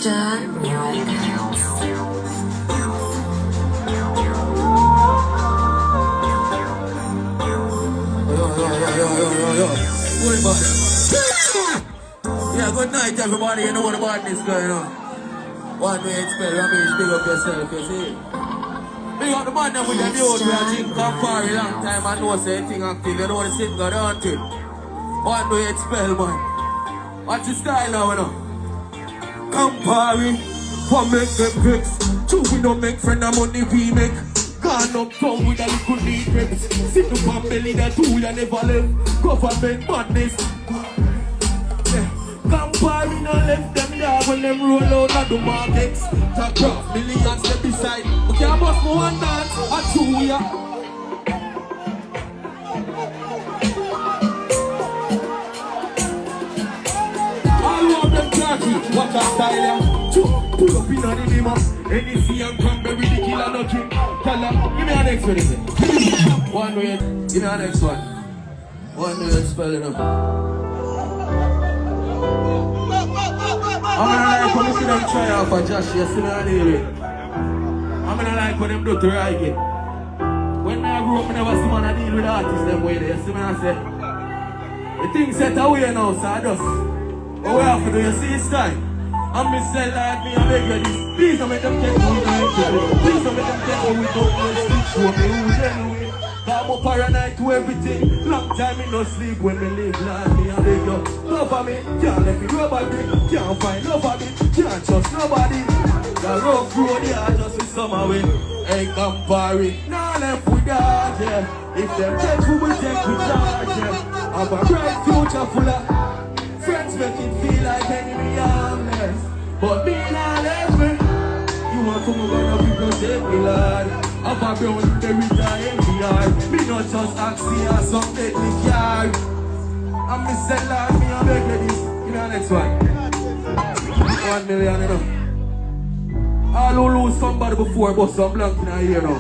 Mr. Rygin. Yeah, good night everybody, you know what about this going on. One way expel, Ramesh, big up yourself, you see. Big up the man that with the news, we are drink Campari long time and know say thing active, you know the shit got on to it. One way expel, man. What's the style now, you know? Campari, what make them bricks? Two we don't make friend of money we make. Gone uptown with a little need reps. Sit up on belly, that tool you never left. Government madness. Campari no left them there when them roll out of the markets. Top off millions step beside. We can't bust more one dance at 2 ya. All of them khaki, watch our style ya. Pull up in on the limo. NEC and Cranberry, the killer no king. Tell her, give me a next one, is it? One way, give me a next one. One way, spell it up. I'm gonna like when you see them try out for Jahshii, you see me on the way. I'm gonna like when them do to Rygin. When I grew up, I never see man deal with artists them way there. You see me I say, the thing set away now, so I just, what we have to do, you see it's time. I'm Mr. Lord, me, I beg you this. Please don't make them get me right. Please don't make them get me without no sleep. Show me who's anyway. I'm up paranoid to everything. Long time me no sleep when me live. Lord, me, I beg you. Love me, can't let me nobody. Can't find nobody, can't trust nobody. The rough road, yeah, just with summer way. Hey, Campari, now left with God, yeah. If them take, we will take with charge, yeah. Have a bright future full of friends make it feel like enemy armless. But me not left me. You want to move on up, you don't take me, Lord. Have a brown, there is a NPR. Me not just axi or some deadly car. I'm Mr. Lord, me I beg you this. Give me the next one. 1 million, you know. All who lose somebody before, but some blank in a year now.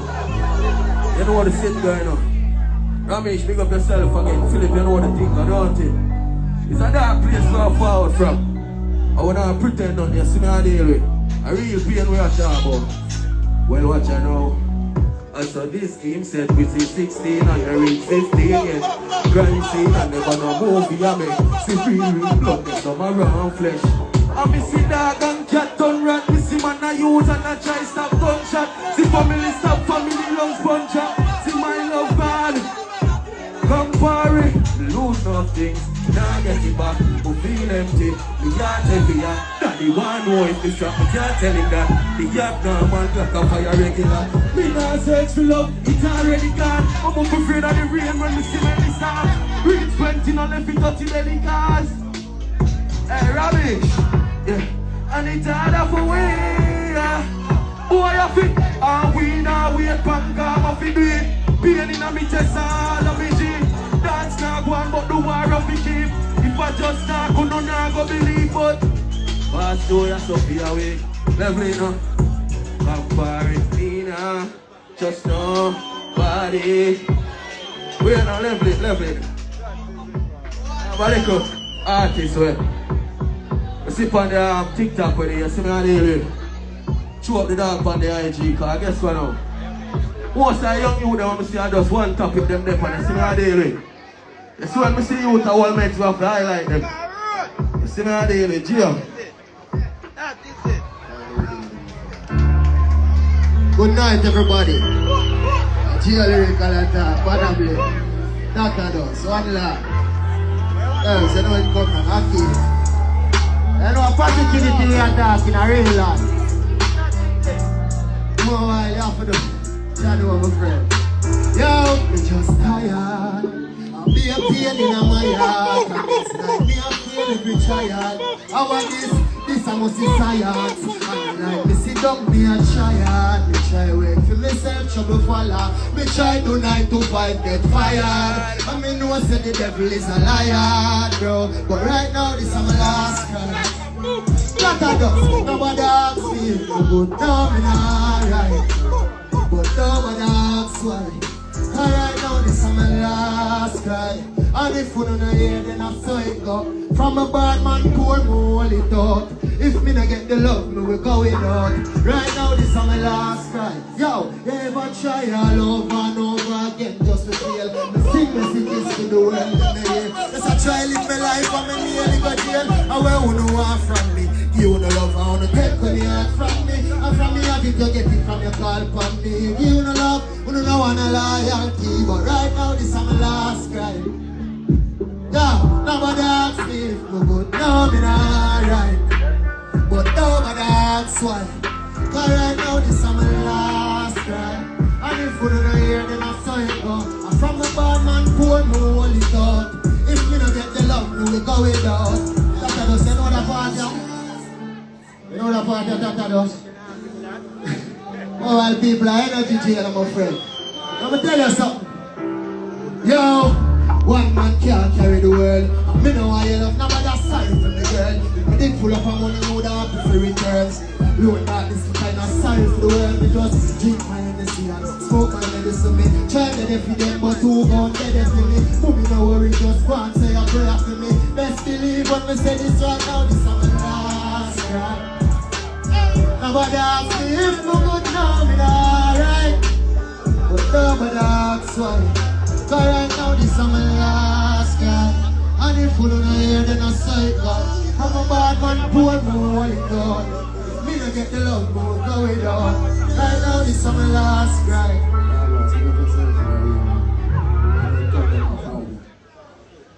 You know what the shit going on. Ramesh, big up yourself again. Philip, you know what the thing, don't you? It's a dark place to go forward from. I wanna pretend on there, see me I deal with. A real pain we are talking about. Well, watch I know. I saw this team set with 16 and you reach 15 yet. Grind scene and never no movie I make. See real blood, there's some around flesh. I miss see dog and cat don't rat. Me see man I use and I try stop gunshot. See family stop, family lungs punch up. See my love bad. Campari, lose nothing. Now get it back, who feel empty. The yard heavy, daddy one know if this trap, I can't tell him that. The yard normal, clock a fire regular. Me not search for love, it's already gone. I'm up afraid of the rain when we see many stars. Reach 20, now left it 30 belly cars. Hey, rubbish, yeah. And it's harder for we, yeah. Boy, I think, and we now wait, punk, I'm off it, do it. Pain in a me chest, all of me jeep. Dance now go on, but the war of the keep. If I just talk, I don't know go believe, but fast to your Sophia way. Level it up, Campari, Nina, just nobody. We're not level it. But artist, way. You see on the TikTok with you see me on the show up the dog on the IG, because guess what now? Most of the young youth that want to see I just one topic them there and you see me on the you see when I see youth, I will make you have to highlight them. You see me on the Gio. Good night, everybody. Gio lyrical attack, Badably. Dr. Does, one love. Yes, you know it comes from Aki. You know, positivity attack in a real life. More while you have to do. Shadow of a friend. Yo, me just tired. I'll be a pain in my heart. And it's like me a pain every child. I want this I must be science. And like me sit down, me a try. Me try wait for myself, trouble follow. Me try do 9 to 5, get fired. I mean, no one said the devil is a liar, bro. But right now, this is my last cry. Not a dog, nobody asks me. But now, me not right. But nobody asks why. Right now, this is my last cry. And if you don't hear, then I saw it go. From a bad man, poor me hold it out. If me not get the love, me will go without. Right now, this is my last cry. Yo, you ever try all over and over again just to feel? Me sing messages to the world in the year. Just I try live my life and me nearly got jail. And where you know want from me? You no love, I wanna take when you heart from me. And from me, I get you get it from your call from me. You no love, you no want a loyalty. But right now, this is my last cry. Yeah, nobody asks me if me good, no, me not right. But nobody asks why. Cause right now, this is my last cry. And if you don't hear, then I saw it go. And from the bad man, poor me hold it out. If me not get the love, me will go without. Doctor does, you know that part, yeah? You know that part, Doctor does? Oh, well, people are energy jail, my friend. Let me tell you something. Yo, one man can't carry the world. Me know why you love nobody sorry for the girl. Me dig full of money, you would have happy for returns. You would not this kind of sorry for the world. Me just drink my energy and smoke my medicine. Me try to defeat them, but who gon' get it for me? But me no worry, just go and say a prayer for me. Best believe when me say this right now, this is my last cry. Nobody asks me if me good now, me not right. But nobody asks why. Cause right now this is my last cry. And if you don't hear, then I say it God. I'm a bad man, poor me hold it down. If me don't get the love, me will go without. Right now this is my last cry.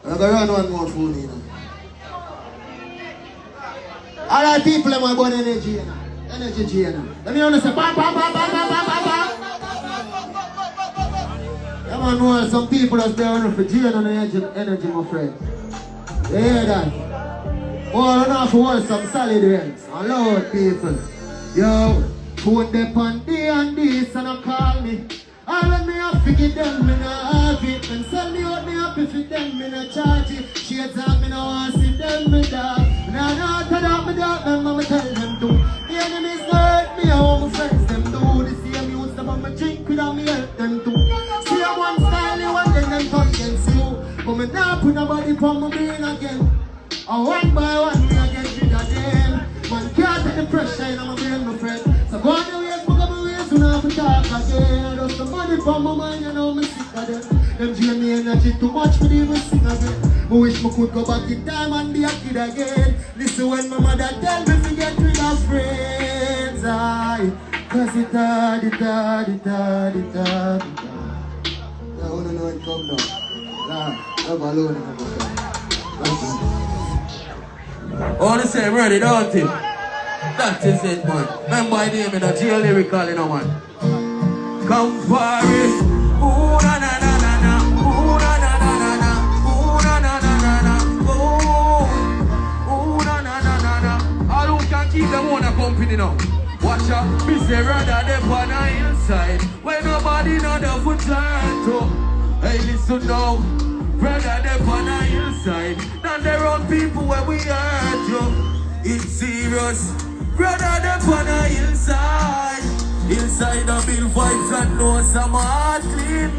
I'm gonna run one more food, you know. Alright people, I'm about energy, you know. Energy, you know. Let me understand. Bam, bam, bam, bam, bam, bam, bam, bam. Yeah, man, know some people that's there running for jail on the energy, my friend. You hear that? Oh, I don't have to watch some solid rents. I love people. Yo, put them on D and this and I call me. All when me have to give them, me not have it. And sell me out, me happy for them, me not charge it. Shades on, me no want see them, me dog. Now not to that, me dog, them mama tell them to. The enemies no hurt me, how my friends them do. The same use them on my drink without me help them too. See a one style, you want them come against you. But me not put nobody for my brain again. And one by one, me I get rid of them. Man can't take the pressure in my brain, my friend. So go on the way, fuck up my ways, we not have to talk again. Just the money from my mind, you know me sick of them. Them drain me energy too much for them to sing again. I wish me could go back in time and be a kid again. Listen when my mother tell me to get rid of friends. Cause it hard. Yeah, I wanna know it come down. Nah, I'm alone in the book. All the same, ready, don't you? That is it, man. Remember I name in a jail lyrical, you know, man. Come for it. Ooh, na na na na na. Ooh, na na na na na. Ooh, na na na na na. Ooh, na na na na na. All who can keep them on a company now. Watch out, me say rather them on the inside. When nobody know the foot turn to. Hey, listen now. Rather them on the inside than their own people where we hurt you. It's serious. Rather them on the inside. Inside the bill vibes and know some heart clean.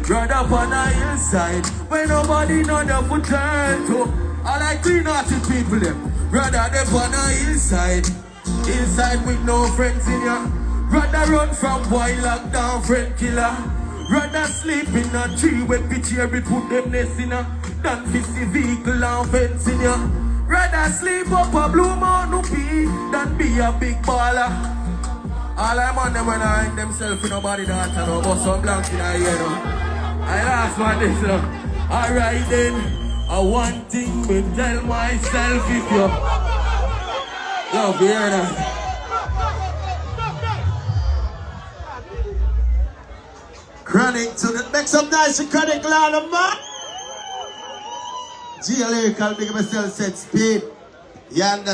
Rather on the inside when nobody know the foot turn to. I like clean-hearted people them. Rather them on the inside. Inside with no friends in ya. Rather run from boy lockdown friend killer. Rather sleep in a tree where picture we put them nest in ya. Than fix the vehicle and fence in ya. Rather sleep up a blue mountain pea than be a big baller. All I'm on them when I hang themselves with nobody that I know. But some blank in a ear now. I last one this now. Alright then. One thing me tell myself if you love hear that. Chronic to the make some nice and chronic loud of man. G lyrical big myself set speed. You understand?